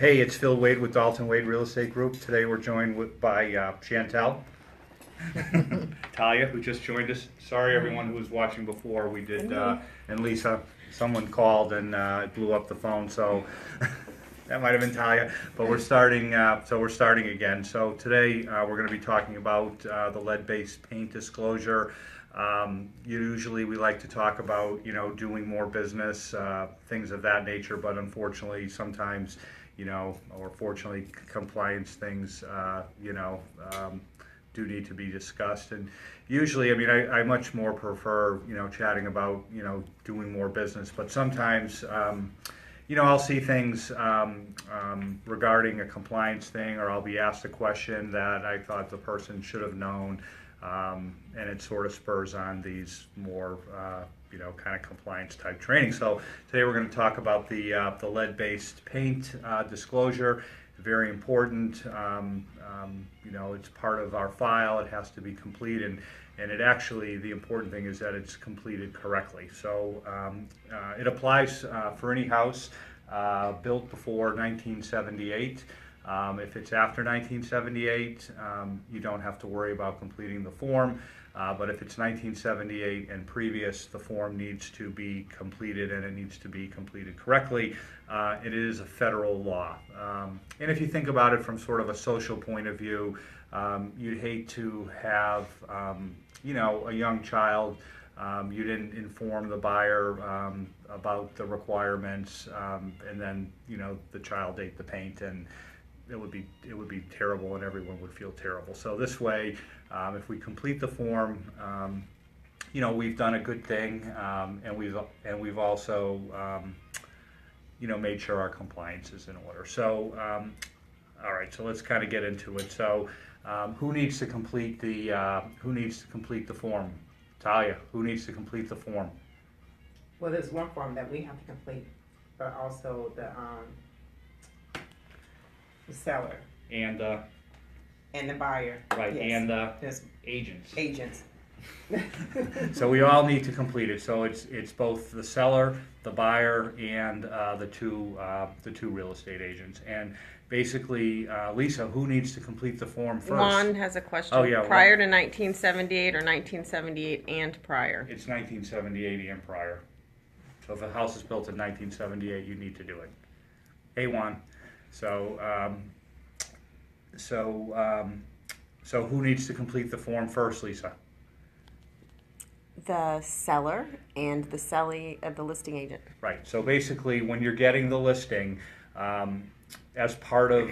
Hey, it's Phil Wade with Dalton Wade Real Estate Group. Today we're joined by Chantel, Talia, who just joined us. Sorry, everyone who was watching before. We did, and Lisa. Someone called and it blew up the phone, so that might have been Talia. But we're starting. So we're starting again. So today we're going to be talking about the lead-based paint disclosure. Usually we like to talk about, doing more business, things of that nature, but unfortunately sometimes, or fortunately compliance things, do need to be discussed. And usually, I much more prefer, chatting about, doing more business, but sometimes, I'll see things regarding a compliance thing, or I'll be asked a question that I thought the person should have known. And it sort of spurs on these more, kind of compliance type training. So today we're going to talk about the lead-based paint disclosure. Very important. It's part of our file. It has to be complete, and it actually, the important thing is that it's completed correctly. So it applies for any house built before 1978. If it's after 1978, you don't have to worry about completing the form, but if it's 1978 and previous, the form needs to be completed, and it needs to be completed correctly. It is a federal law. And if you think about it from sort of a social point of view, you'd hate to have, a young child, you didn't inform the buyer about the requirements, and then, the child ate the paint, and it would be terrible, and everyone would feel terrible. So this way, if we complete the form, we've done a good thing, and we've also made sure our compliance is in order. So all right, so let's kind of get into it. So who needs to complete the form? Talia, who needs to complete the form? Well, there's one form that we have to complete, but also the seller And and the buyer. right, Yes. and There's agents. agents. So we all need to complete it. So it's both the seller, the buyer, and the two real estate agents. And basically, Lisa, who needs to complete the form first? Juan has a question. Oh, yeah, Prior to 1978 or 1978 and prior? It's 1978 and prior. So if a house is built in 1978, you need to do it. Hey, Juan. So who needs to complete the form first, Lisa? The seller and the listing agent. Right. So basically, when you're getting the listing, as part of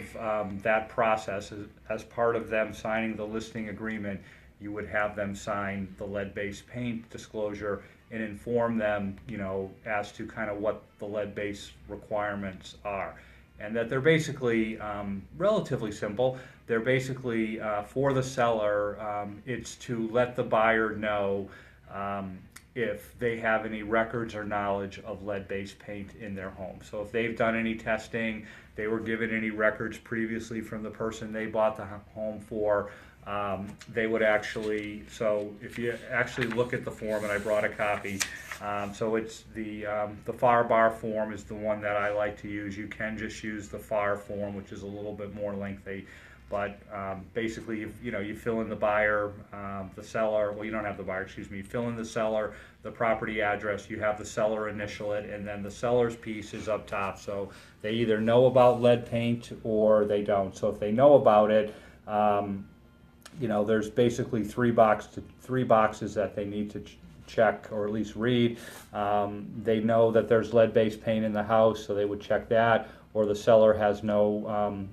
that process, as part of them signing the listing agreement, you would have them sign the lead-based paint disclosure and inform them, as to kind of what the lead-based requirements are. And that they're basically relatively simple. They're basically, for the seller, it's to let the buyer know if they have any records or knowledge of lead-based paint in their home. So if they've done any testing, they were given any records previously from the person they bought the home for, they would actually, so if you actually look at the form, and I brought a copy, so it's the FAR bar form is the one that I like to use. You can just use the FAR form, which is a little bit more lengthy. But basically, you fill in the buyer, the seller. Well, you don't have the buyer, excuse me. You fill in the seller, the property address. You have the seller initial it, and then the seller's piece is up top. So they either know about lead paint or they don't. So if they know about it, there's basically three boxes that they need to check, or at least read. They know that there's lead-based paint in the house, so they would check that. Or the seller has no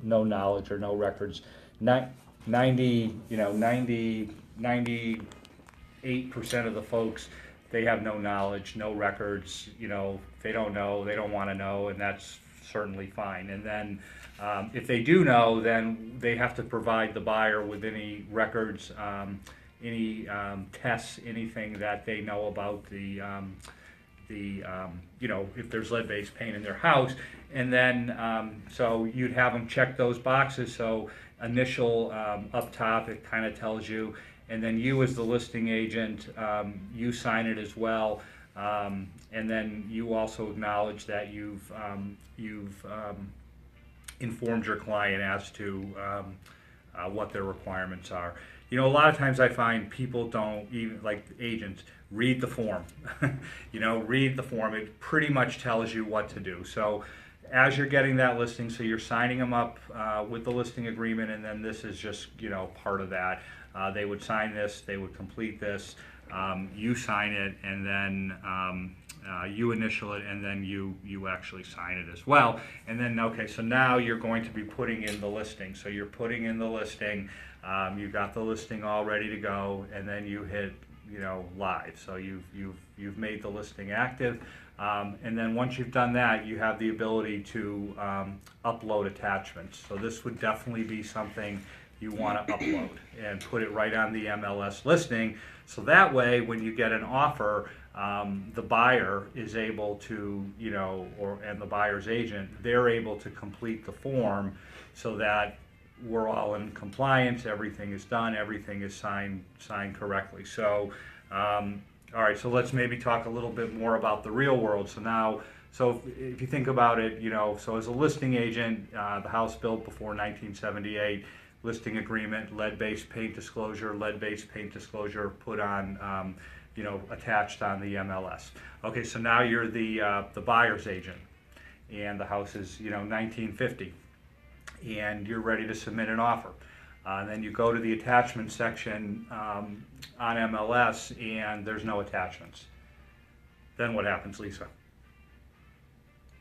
knowledge or no records. 98% of the folks, they have no knowledge, no records. They don't know, they don't want to know, and that's certainly fine. And then if they do know, then they have to provide the buyer with any records, any tests, anything that they know about if there's lead-based paint in their house. And then so you'd have them check those boxes. So initial up top, it kind of tells you, and then you as the listing agent, you sign it as well. And then you also acknowledge that you've informed your client as to what their requirements are. You know, a lot of times I find people don't even, like agents, read the form. Read the form. It pretty much tells you what to do. So as you're getting that listing, so you're signing them up with the listing agreement, and then this is just, part of that. They would sign this, they would complete this, you sign it, and then you initial it, and then you actually sign it as well. And then, okay, so now you're going to be putting in the listing. So you're putting in the listing, you've got the listing all ready to go, and then you hit, live. So you've made the listing active. And then once you've done that, you have the ability to upload attachments. So this would definitely be something you want to upload and put it right on the MLS listing. So that way, when you get an offer, the buyer is able to, and the buyer's agent, they're able to complete the form so that we're all in compliance, everything is done, everything is signed correctly. So, all right, so let's maybe talk a little bit more about the real world. So if you think about it, so as a listing agent, the house built before 1978, listing agreement, lead-based paint disclosure put on, attached on the MLS. Okay, so now you're the buyer's agent, and the house is, 1950, and you're ready to submit an offer. And then you go to the attachment section on MLS, and there's no attachments. Then what happens, Lisa?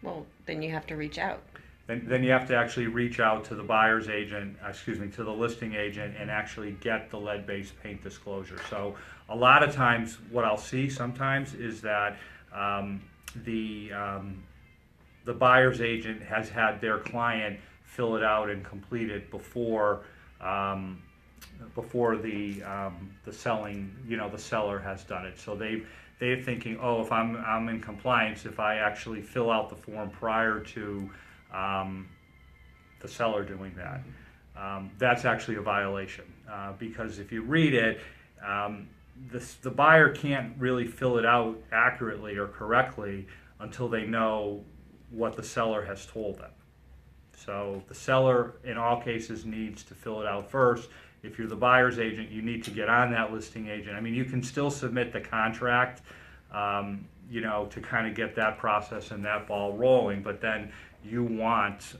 Well, then you have to reach out. Then you have to actually reach out to the buyer's agent, to the listing agent, and actually get the lead-based paint disclosure. So a lot of times what I'll see sometimes is that the buyer's agent has had their client fill it out and complete it before the seller has done it. So they're thinking, oh, if I'm in compliance, if I actually fill out the form prior to the seller doing that, that's actually a violation, because if you read it, the buyer can't really fill it out accurately or correctly until they know what the seller has told them. So the seller, in all cases, needs to fill it out first. If you're the buyer's agent, you need to get on that listing agent. I mean, you can still submit the contract, to kind of get that process and that ball rolling, but then you want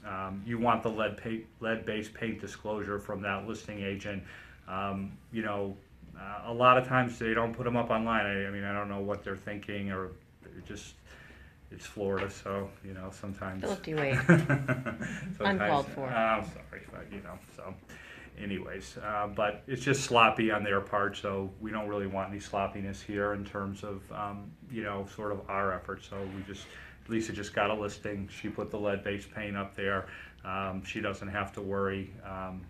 the lead-based paint disclosure from that listing agent. A lot of times they don't put them up online. I don't know what they're thinking, or it's Florida, so sometimes. Philip, wait. Uncalled for. I'm sorry, but so. Anyways, but it's just sloppy on their part, so we don't really want any sloppiness here in terms of sort of our efforts. So Lisa just got a listing. She put the lead-based paint up there. She doesn't have to worry.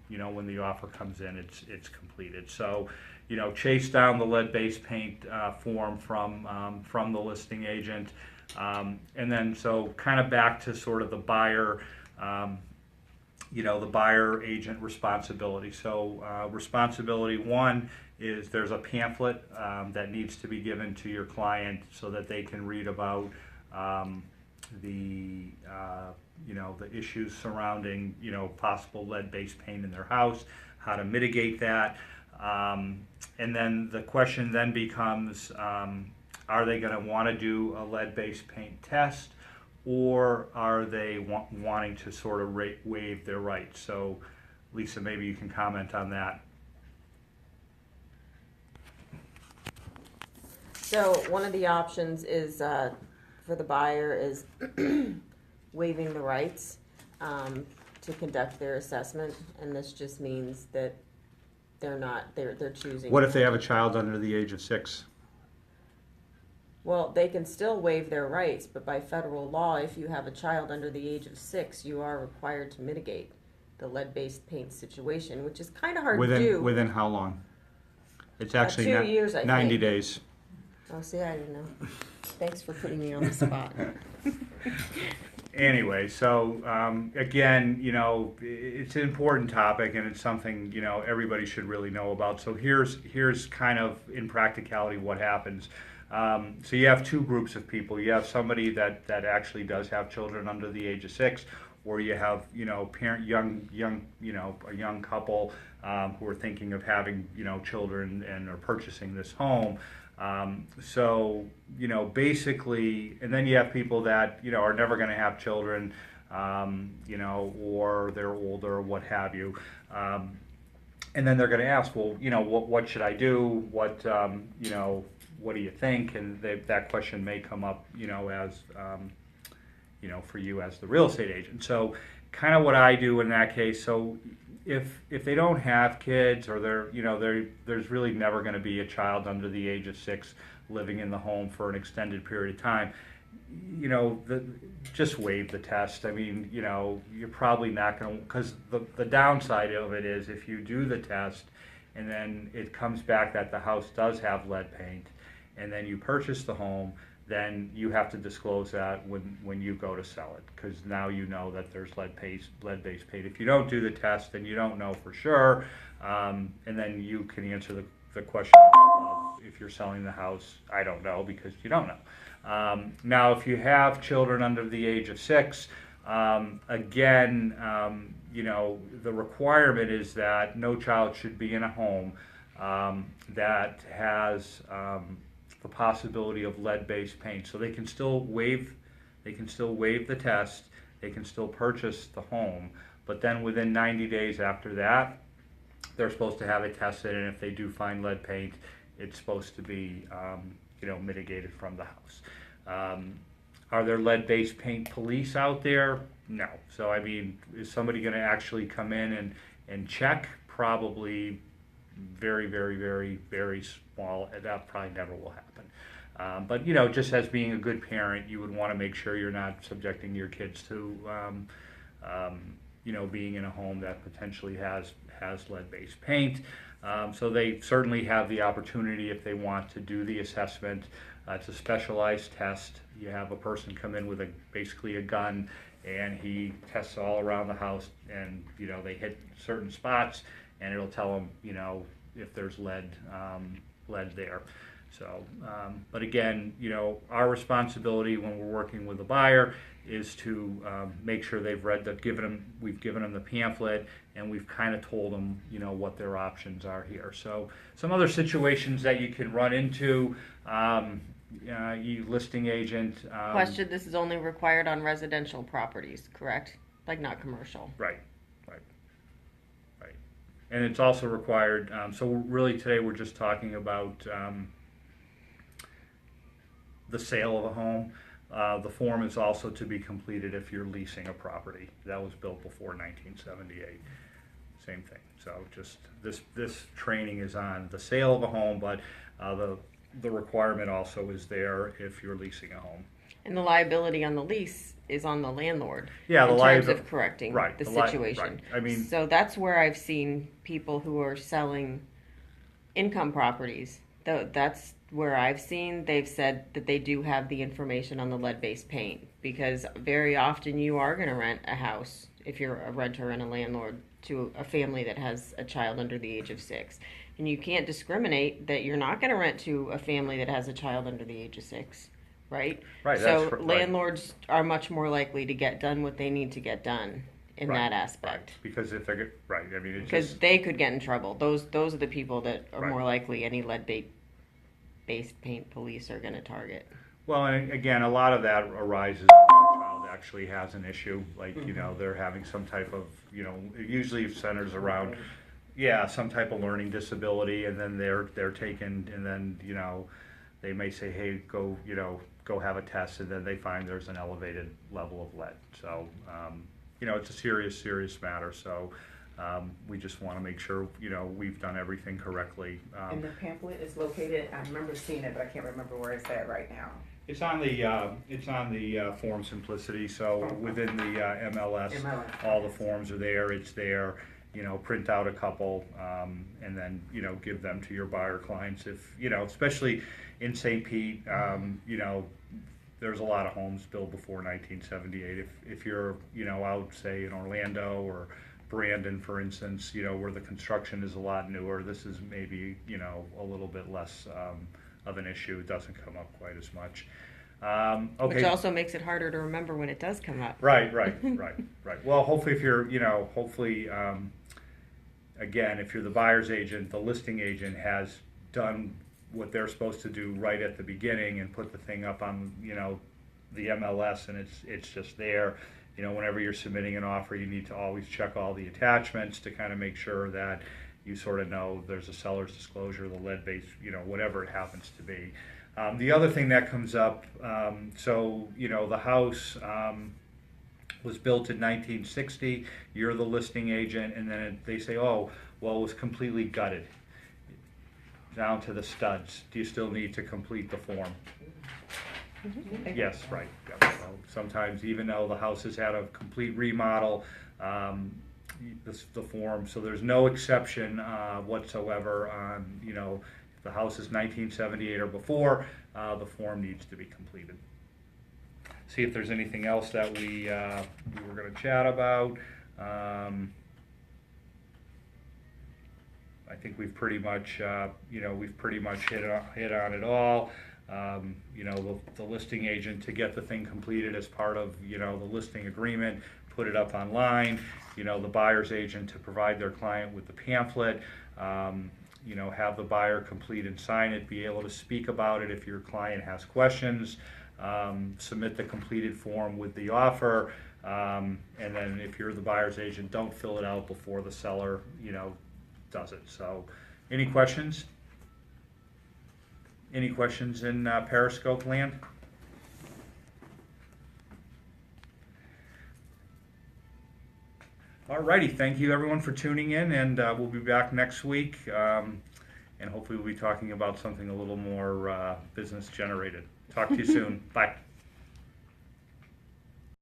When the offer comes in, it's completed. So, chase down the lead-based paint form from the listing agent, and then so kind of back to sort of the buyer. The buyer agent responsibility. So responsibility one is there's a pamphlet that needs to be given to your client so that they can read about the issues surrounding possible lead-based paint in their house, how to mitigate that, and then the question then becomes, are they going to want to do a lead-based paint test, or are they wanting to sort of waive their rights? So, Lisa, maybe you can comment on that. So one of the options is for the buyer is waiving the rights to conduct their assessment, and this just means that they're choosing. What if they have a child under the age of 6? Well, they can still waive their rights, but by federal law, if you have a child under the age of 6, you are required to mitigate the lead-based paint situation, which is kind of hard to do. Within how long? It's actually 2 years, I 90 think. days. Oh, see, I didn't know. Thanks for putting me on the spot. Anyway, so again, it's an important topic, and it's something everybody should really know about. So here's kind of in practicality what happens. So you have two groups of people. You have somebody that actually does have children under the age of 6, or you have, a young couple who are thinking of having, children and are purchasing this home. So, basically, and then you have people that, are never going to have children, or they're older, or what have you. And then they're going to ask, well, what should I do? What do you think? And that question may come up, as, for you as the real estate agent. So kind of what I do in that case. So if they don't have kids, or there's really never going to be a child under the age of 6 living in the home for an extended period of time, just waive the test. I mean, you're probably not going to, because the downside of it is if you do the test and then it comes back that the house does have lead paint, and then you purchase the home, then you have to disclose that when you go to sell it, because now you know that there's lead-based paint. If you don't do the test, then you don't know for sure, and then you can answer the question of if you're selling the house. I don't know, because you don't know. Now, if you have children under the age of 6, again, the requirement is that no child should be in a home that has the possibility of lead-based paint. So they can still waive the test, they can still purchase the home, but then within 90 days after that, they're supposed to have it tested, and if they do find lead paint, it's supposed to be mitigated from the house. Are there lead-based paint police out there? No. So I mean, is somebody going to actually come in and check? Probably very, very, very, very small. That probably never will happen. But just as being a good parent, you would want to make sure you're not subjecting your kids to being in a home that potentially has lead-based paint. So they certainly have the opportunity, if they want to do the assessment. It's a specialized test. You have a person come in with basically a gun, and he tests all around the house, and they hit certain spots, and it'll tell them if there's lead there. So, but again, our responsibility when we're working with a buyer is to make sure they've we've given them the pamphlet, and we've kind of told them, what their options are here. So some other situations that you can run into, you listing agent. Question, this is only required on residential properties, correct? Like not commercial? Right. And it's also required, so really today we're just talking about the sale of a home. The form is also to be completed if you're leasing a property that was built before 1978. Same thing. So just this training is on the sale of a home, but the requirement also is there if you're leasing a home. And the liability on the lease is on the landlord. Yeah, in terms of correcting the situation. Right. I mean, so that's where I've seen people who are selling income properties. That's where I've seen they've said that they do have the information on the lead-based paint, because very often you are going to rent a house, if you're a renter and a landlord, to a family that has a child under the age of 6. And you can't discriminate that you're not going to rent to a family that has a child under the age of 6. Right? Right. So landlords are much more likely to get done what they need to get done in that aspect. Right. Because if they're I mean, because they could get in trouble. Those are the people that are more likely any lead-based paint police are going to target. Well, and again, a lot of that arises when a child actually has an issue, like they're having some type of usually centers around some type of learning disability, and then they're taken, and then they may say, hey, go have a test, and then they find there's an elevated level of lead. So, it's a serious matter. So, we just want to make sure, we've done everything correctly. And the pamphlet is located, I remember seeing it, but I can't remember where it's at right now. It's on the form Simplicity. So within the MLS, all the forms are there. It's there. Print out a couple, and then, give them to your buyer clients. If, especially in St. Pete, there's a lot of homes built before 1978. If you're, out, say, in Orlando or Brandon, for instance, where the construction is a lot newer, this is maybe, a little bit less of an issue. It doesn't come up quite as much. Which Okay. also makes it harder to remember when it does come up. Right. Well, hopefully, if you're, again, if you're the buyer's agent, the listing agent has done what they're supposed to do right at the beginning and put the thing up on, the MLS, and it's just there. Whenever you're submitting an offer, you need to always check all the attachments to kind of make sure that you sort of know there's a seller's disclosure, the lead base, whatever it happens to be. The other thing that comes up, the house was built in 1960, you're the listing agent, and then they say, oh, well, it was completely gutted down to the studs. Do you still need to complete the form? Yes, right. Yep. So sometimes, even though the house has had a complete remodel, the form, so there's no exception whatsoever on, if the house is 1978 or before, the form needs to be completed. See if there's anything else that we were going to chat about. I think we've pretty much, hit on it all. The listing agent to get the thing completed as part of, the listing agreement, put it up online. The buyer's agent to provide their client with the pamphlet. Have the buyer complete and sign it, be able to speak about it if your client has questions. Submit the completed form with the offer, and then if you're the buyer's agent, don't fill it out before the seller, does it. So, any questions? Any questions in Periscope land? Alrighty, thank you everyone for tuning in, and we'll be back next week, and hopefully we'll be talking about something a little more business generated. Talk to you soon. Bye.